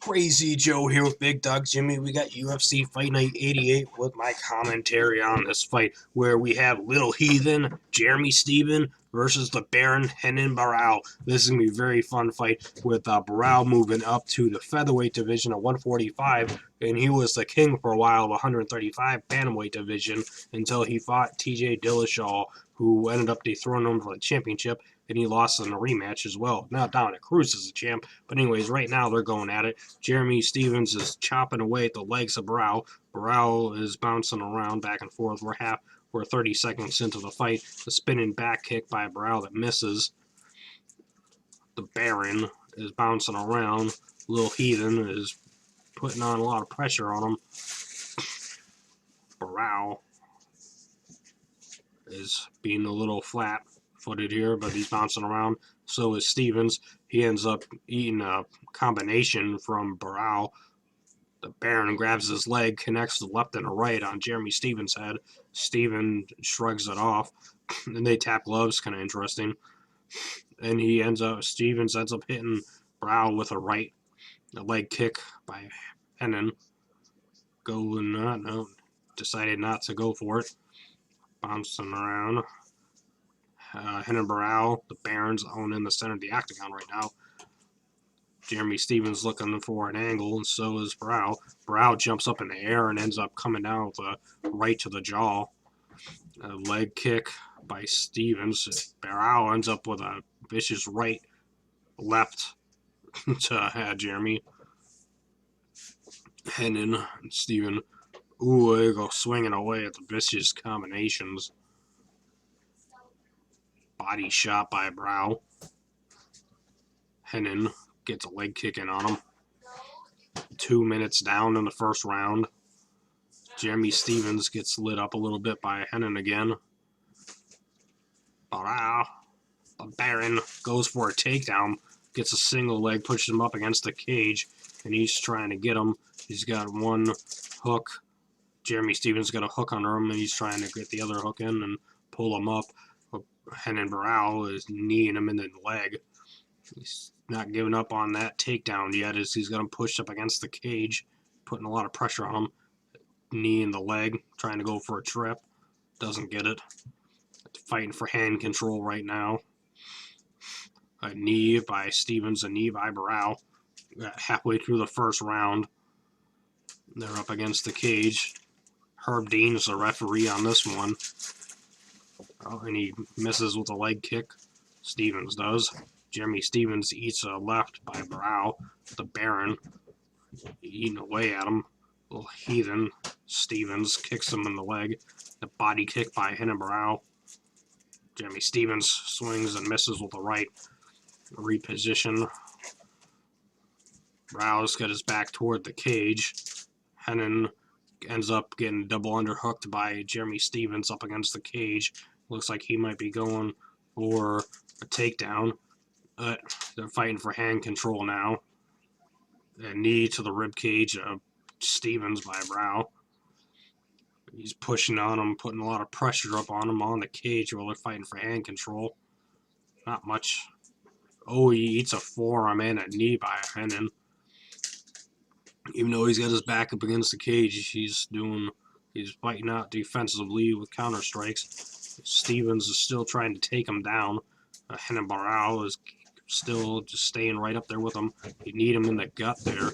Crazy Joe here with Big Dog Jimmy. We got UFC Fight Night 88 with my commentary on this fight, where we have Little Heathen, Jeremy Steven versus the Baron, Renan Barao. This is going to be a very fun fight with Barao moving up to the featherweight division of 145, and he was the king for a while of 135 bantamweight division until he fought TJ Dillashaw, who ended up dethroning him for the championship, and he lost in a rematch as well. Now Dominic Cruz is a champ, but anyways, right now they're going at it. Jeremy Stephens is chopping away at the legs of Barao. Barao is bouncing around back and forth. We're 30 seconds into the fight. The spinning back kick by Barao that misses. The Baron is bouncing around. Little Heathen is putting on a lot of pressure on him. Barao is being a little flat-footed here, but he's bouncing around. So is Stephens. He ends up eating a combination from Barao. The Baron grabs his leg, connects the left and the right on Jeremy Stephens' head. Steven shrugs it off, and they tap gloves, kind of interesting. And Stephens ends up hitting Barao with a leg kick by Renan. Decided not to go for it. Bouncing around. Renan Barao, the Baron's in the center of the octagon right now. Jeremy Stephens looking for an angle, and so is Barao. Barao jumps up in the air and ends up coming down with a right to the jaw. A leg kick by Stephens. Barao ends up with a vicious left to Jeremy. Renan and Steven. Ooh, they go swinging away at the vicious combinations. Body shot by Barao. Renan gets a leg kick in on him. 2 minutes down in the first round. Jeremy Stephens gets lit up a little bit by Renan again. Barao, the Baron, goes for a takedown. Gets a single leg, pushes him up against the cage, and he's trying to get him. He's got one hook. Jeremy Stephens got a hook under him, and he's trying to get the other hook in and pull him up. Renan Barao is kneeing him in the leg. He's not giving up on that takedown yet, as he's got him pushed up against the cage, putting a lot of pressure on him. Knee in the leg, trying to go for a trip. Doesn't get it. Fighting for hand control right now. A knee by Stephens, a knee by Barao. Halfway through the first round. They're up against the cage. Herb Dean's the referee on this one. And he misses with a leg kick. Stephens does. Jeremy Stephens eats a left by Barao. The Baron eating away at him. Little Heathen. Stephens kicks him in the leg. The body kick by Renan Barao. Jeremy Stephens swings and misses with the right. Reposition. Barao's got his back toward the cage. Renan ends up getting double underhooked by Jeremy Stephens up against the cage. Looks like he might be going for a takedown. They're fighting for hand control now. A knee to the rib cage of Stephens by Barao. He's pushing on him, putting a lot of pressure up on him on the cage while they're fighting for hand control. Not much. Oh, he eats a forearm and a knee by Renan. Even though he's got his back up against the cage, he's fighting out defensively with counter strikes. Stephens is still trying to take him down. Renan Barao is still just staying right up there with him. You need him in the gut there.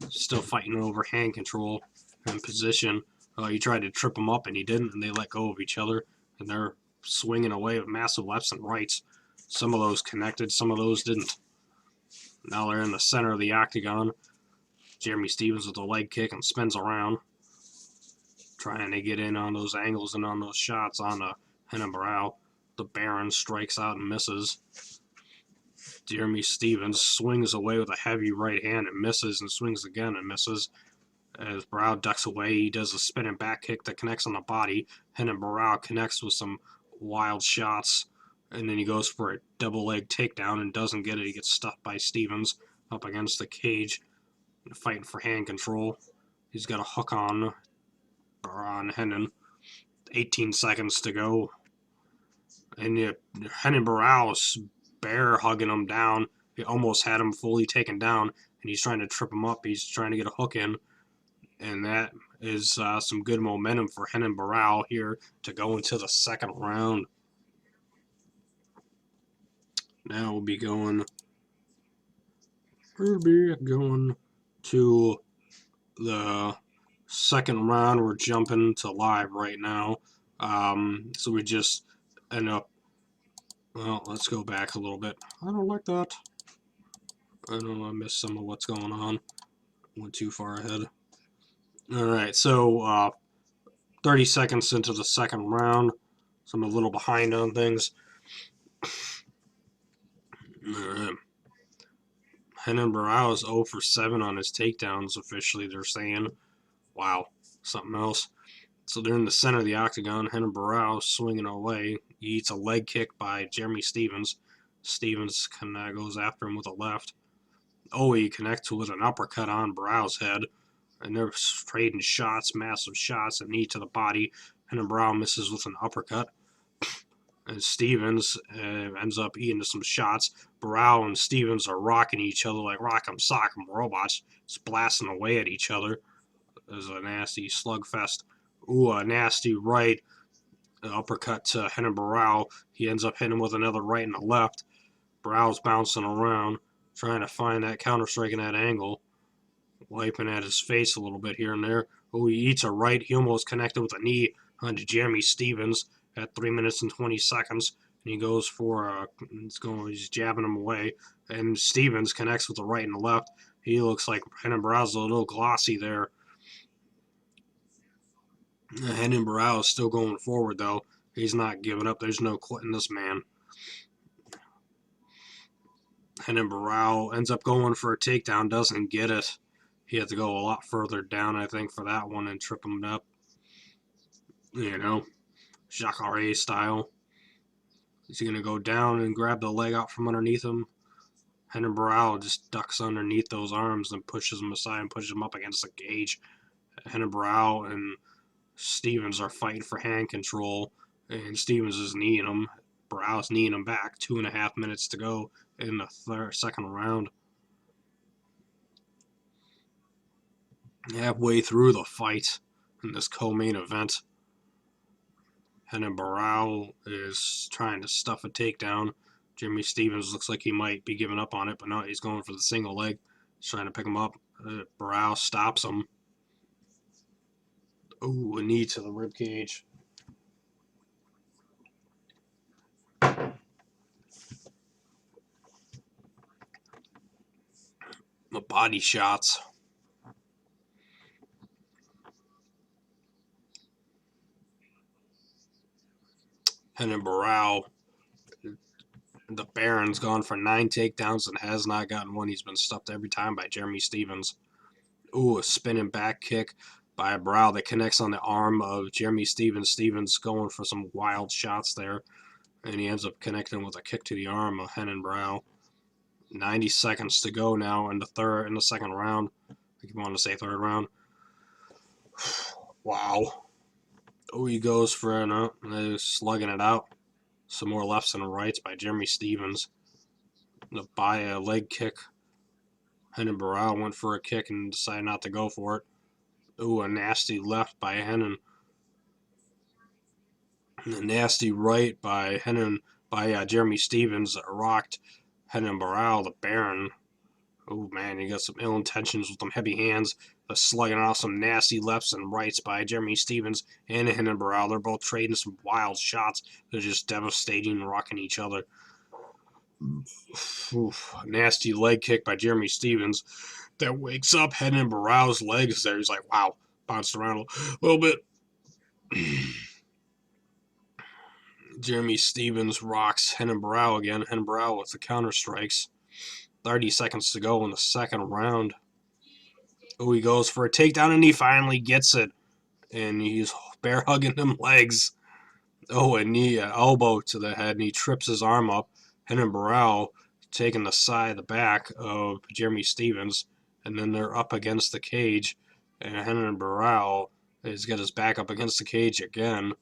Still fighting over hand control and position. He tried to trip him up and he didn't, and they let go of each other. And they're swinging away with massive lefts and rights. Some of those connected, some of those didn't. Now they're in the center of the octagon. Jeremy Stephens with a leg kick and spins around, trying to get in on those angles and on those shots on Renan Barao. The Baron strikes out and misses. Jeremy Stephens swings away with a heavy right hand and misses, and swings again and misses. As Barao ducks away, he does a spinning back kick that connects on the body. Renan Barao connects with some wild shots, and then he goes for a double leg takedown and doesn't get it. He gets stuffed by Stephens up against the cage, fighting for hand control. He's got a hook on Renan. 18 seconds to go. And Renan Barao's bear hugging him down. He almost had him fully taken down, and he's trying to trip him up. He's trying to get a hook in, and that is some good momentum for Renan Barao here to go into the second round. Now we'll be going to the second round. We're jumping to live right now. So we just end up, well, let's go back a little bit. I don't like that. I don't know, I missed some of what's going on. Went too far ahead. Alright, so 30 seconds into the second round. So I'm a little behind on things. Alright. Renan Barao is 0 for 7 on his takedowns officially, they're saying. Wow, something else. So they're in the center of the octagon. Renan Barao swinging away. He eats a leg kick by Jeremy Stephens. Stephens kind of goes after him with a left. Oh, he connects with an uppercut on Barao's head. And they're trading shots, massive shots, a knee to the body. Renan Barao misses with an uppercut. And Stephens ends up eating some shots. Barao and Stephens are rocking each other like rock'em sock'em robots, just blasting away at each other. There's a nasty slugfest. Ooh, a nasty right uppercut to Renan Barao. He ends up hitting him with another right and a left. Barao's bouncing around, trying to find that counter-strike in that angle. Wiping at his face a little bit here and there. Oh, he eats a right. He almost connected with a knee onto Jeremy Stephens at 3 minutes and 20 seconds. And he goes for he's jabbing him away. And Stephens connects with the right and the left. He looks like Renan Barao's a little glossy there. Renan Barao is still going forward, though. He's not giving up. There's no quitting this man. Renan Barao ends up going for a takedown, doesn't get it. He had to go a lot further down, I think, for that one and trip him up. You know, Jacare style. Is he going to go down and grab the leg out from underneath him? Renan Barao just ducks underneath those arms and pushes him aside and pushes him up against the cage. Renan Barao and Stephens are fighting for hand control, and Stephens is kneeing him. Barao's kneeing him back. 2.5 minutes to go in the second round. Halfway through the fight in this co-main event, Renan Barao is trying to stuff a takedown. Jeremy Stephens looks like he might be giving up on it, but no, he's going for the single leg. He's trying to pick him up. Barao stops him. Ooh, a knee to the ribcage. The body shots. Renan Barao, the Baron's gone for 9 takedowns and has not gotten one. He's been stuffed every time by Jeremy Stephens. Ooh, a spinning back kick by Barao that connects on the arm of Jeremy Stephens. Stephens going for some wild shots there, and he ends up connecting with a kick to the arm of Renan Barao. 90 seconds to go now in the second round. I keep wanting to say third round. Wow. Oh, he goes for slugging it out. Some more lefts and rights by Jeremy Stephens. By a leg kick. Renan Barao went for a kick and decided not to go for it. Ooh, a nasty left by Renan. And a nasty right by Jeremy Stephens that rocked Renan Barao, the Baron. Oh man, he got some ill intentions with them heavy hands. Slugging off some nasty lefts and rights by Jeremy Stephens and Renan Barao. They're both trading some wild shots. They're just devastating, rocking each other. Oof, nasty leg kick by Jeremy Stephens that wakes up Renan Barao's legs there. He's like, wow, bounced around a little bit. Jeremy Stephens rocks Renan Barao again. Renan Barao with the counter strikes. 30 seconds to go in the second round. Oh, he goes for a takedown and he finally gets it. And he's bear hugging them legs. Oh, a knee, an elbow to the head, and he trips his arm up. Renan Barao taking the back of Jeremy Stephens, and then they're up against the cage. And Renan Barao has got his back up against the cage again.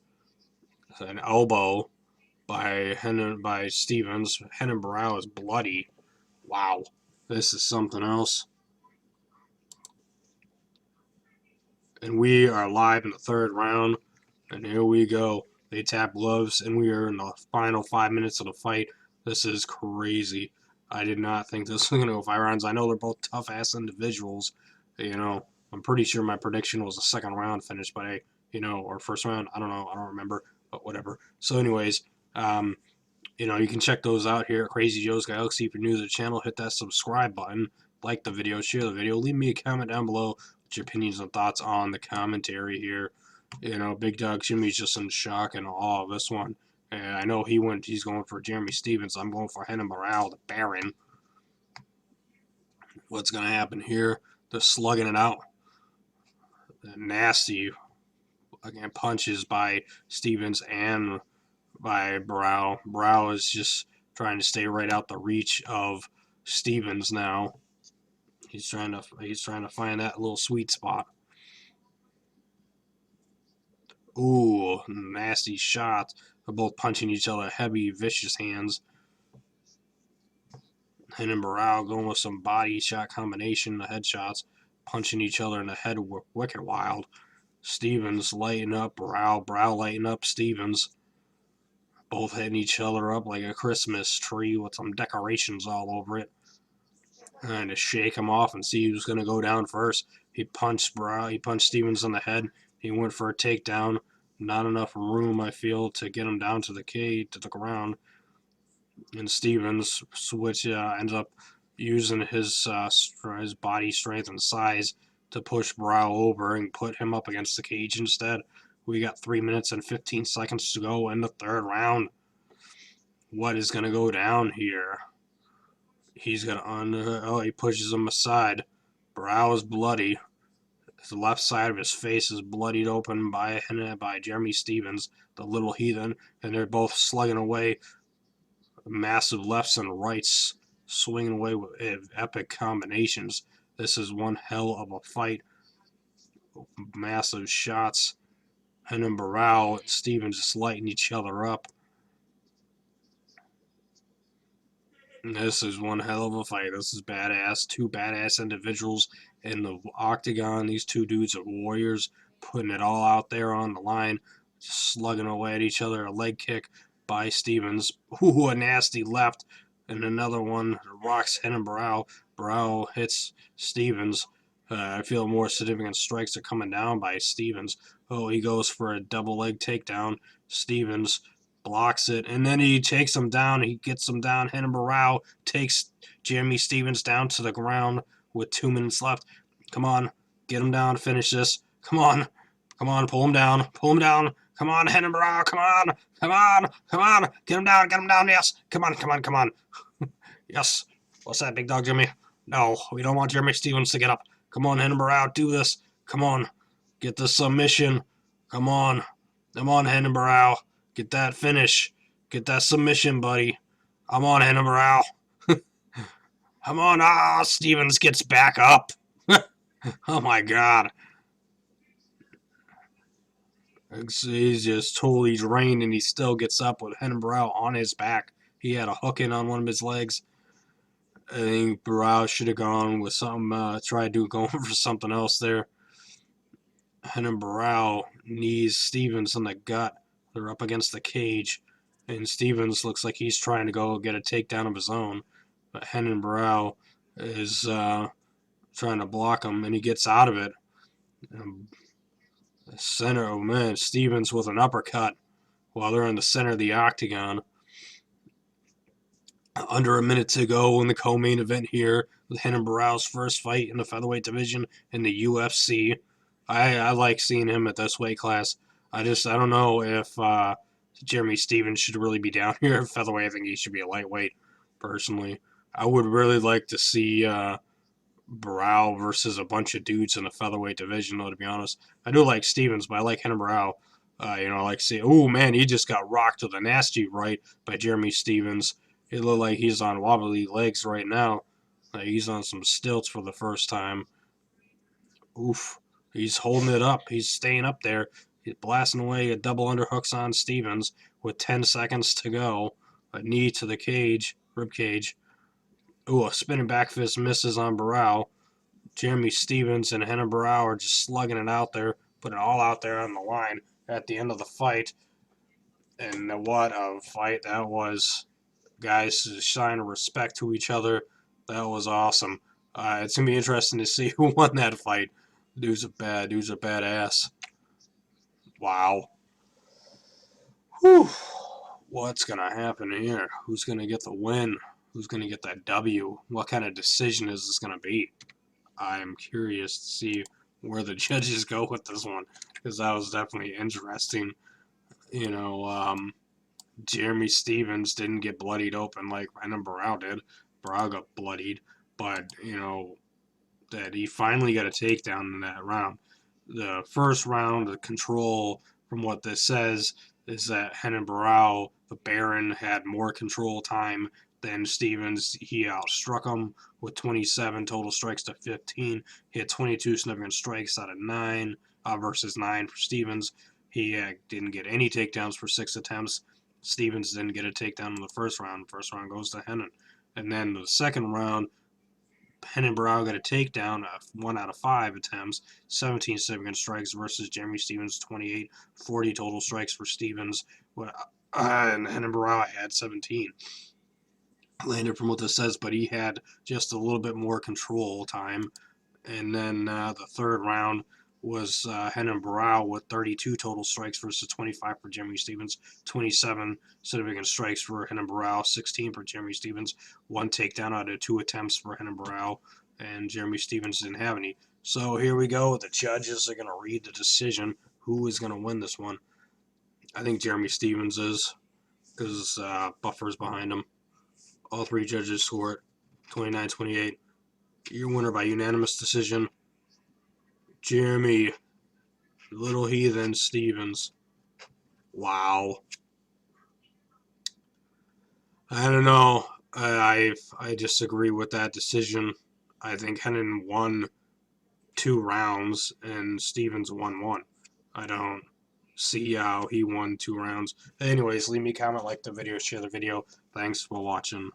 An elbow by Stephens. Renan Barao is bloody. Wow, this is something else. And we are live in the third round. And here we go. They tap gloves, and we are in the final 5 minutes of the fight. This is crazy. I did not think this was going to go 5 rounds. I know they're both tough-ass individuals. You know, I'm pretty sure my prediction was a second round finish, but or first round. I don't know. I don't remember, but whatever. So, anyways, you can check those out here at Crazy Joe's Galaxy. If you're new to the channel, hit that subscribe button, like the video, share the video, leave me a comment down below with your opinions and thoughts on the commentary here. Big Dog Jimmy's just in shock and awe of this one. And I know he's going for Jeremy Stephens. I'm going for Renan Barao, the Baron. What's going to happen here? They're slugging it out. Nasty, again, punches by Stephens and by Barao. Barao is just trying to stay right out the reach of Stephens now. He's trying to find that little sweet spot. Ooh, nasty shots. They're both punching each other, heavy, vicious hands. Renan Barao going with some body shot combination, the headshots, punching each other in the head wicked wild. Stephens lighting up Barao lighting up Stephens. Both hitting each other up like a Christmas tree with some decorations all over it. And to shake him off and see who's going to go down first. He punched Stephens on the head. He went for a takedown. Not enough room, I feel, to get him down to the ground. And Stephens ends up using his body strength and size to push Barao over and put him up against the cage instead. We got 3 minutes and 15 seconds to go in the third round. What is going to go down here? He's going to he pushes him aside. Barao is bloody. The left side of his face is bloodied open by Jeremy Stephens, the little heathen, and they're both slugging away. Massive lefts and rights, swinging away with epic combinations. This is one hell of a fight. Massive shots. Renan Barao and Stephens just lighting each other up. And this is one hell of a fight. This is badass. Two badass individuals in the octagon. These two dudes are warriors, putting it all out there on the line, just slugging away at each other. A leg kick by Stephens. Ooh, a nasty left. And another one rocks Renan Barao. Barao hits Stephens. I feel more significant strikes are coming down by Stephens. Oh, he goes for a double leg takedown. Stephens blocks it, and then he takes him down. He gets him down. Renan Barao takes Jeremy Stephens down to the ground with 2 minutes left. Come on, get him down, finish this. Come on, pull him down, Come on, Renan Barao, come on, get him down, yes. Come on. Yes. What's that, Big Dog Jimmy? No, we don't want Jeremy Stephens to get up. Come on, Renan Barao, do this. Come on, get the submission. Come on, Renan Barao. Get that finish. Get that submission, buddy. I'm on Renan Barao. I'm on. Stephens gets back up. Oh my god. He's just totally drained, and he still gets up with Renan Barao on his back. He had a hook in on one of his legs. I think Barao should have gone with something, going for something else there. Renan Barao knees Stephens in the gut. They're up against the cage, and Stephens looks like he's trying to go get a takedown of his own. But Renan Barao is trying to block him, and he gets out of it. The center, oh man, Stephens with an uppercut while they're in the center of the octagon. Under a minute to go in the co-main event here with Renan Barao's first fight in the featherweight division in the UFC. I like seeing him at this weight class. I don't know if Jeremy Stephens should really be down here at featherweight. I think he should be a lightweight, personally. I would really like to see Barao versus a bunch of dudes in the featherweight division, though, to be honest. I do like Stephens, but I like Renan Barao. I like to see, oh man, he just got rocked with a nasty right by Jeremy Stephens. It looked like he's on wobbly legs right now. He's on some stilts for the first time. Oof. He's holding it up. He's staying up there. He's blasting away a double underhooks on Stephens with 10 seconds to go. A knee to the cage, rib cage. Ooh, a spinning back fist misses on Barao. Jeremy Stevens and Renan Barao are just slugging it out there, putting it all out there on the line at the end of the fight. And what a fight that was. Guys showing respect to each other. That was awesome. It's going to be interesting to see who won that fight. Dude's a badass. Wow. Whew. What's going to happen here? Who's going to get the win? Who's going to get that W? What kind of decision is this going to be? I'm curious to see where the judges go with this one, because that was definitely interesting. You know, Jeremy Stevens didn't get bloodied open like Renan Barao did. Barao got bloodied, but, you know, that he finally got a takedown in that round. The first round, the control, from what this says, is that Renan Barao, the Baron, had more control time than Stevens. He outstruck him with 27 total strikes to 15. He had 22 significant strikes out of 9 versus 9 for Stevens. He didn't get any takedowns for 6 attempts. Stevens didn't get a takedown in the first round. First round goes to Renan. And then the second round, Renan Barao got a takedown of 1 out of 5 attempts, 17 significant strikes versus Jeremy Stevens' 28, 40 total strikes for Stevens, and Renan Barao had 17. Landed from what this says, but he had just a little bit more control time. And then the third round was Renan Barao with 32 total strikes versus 25 for Jeremy Stevens, 27 significant strikes for Renan Barao, 16 for Jeremy Stevens, 1 takedown out of 2 attempts for Renan Barao, and Jeremy Stevens didn't have any. So here we go. The judges are going to read the decision. Who is going to win this one? I think Jeremy Stevens is, because Buffer's behind him. All 3 judges score it 29-28. Your winner by unanimous decision, Jeremy Little Heathen Stevens. Wow. I don't know. I disagree with that decision. I think Hennen won 2 rounds and Stevens won 1. I don't see how he won 2 rounds. Anyways, leave me a comment, like the video, share the video. Thanks for watching.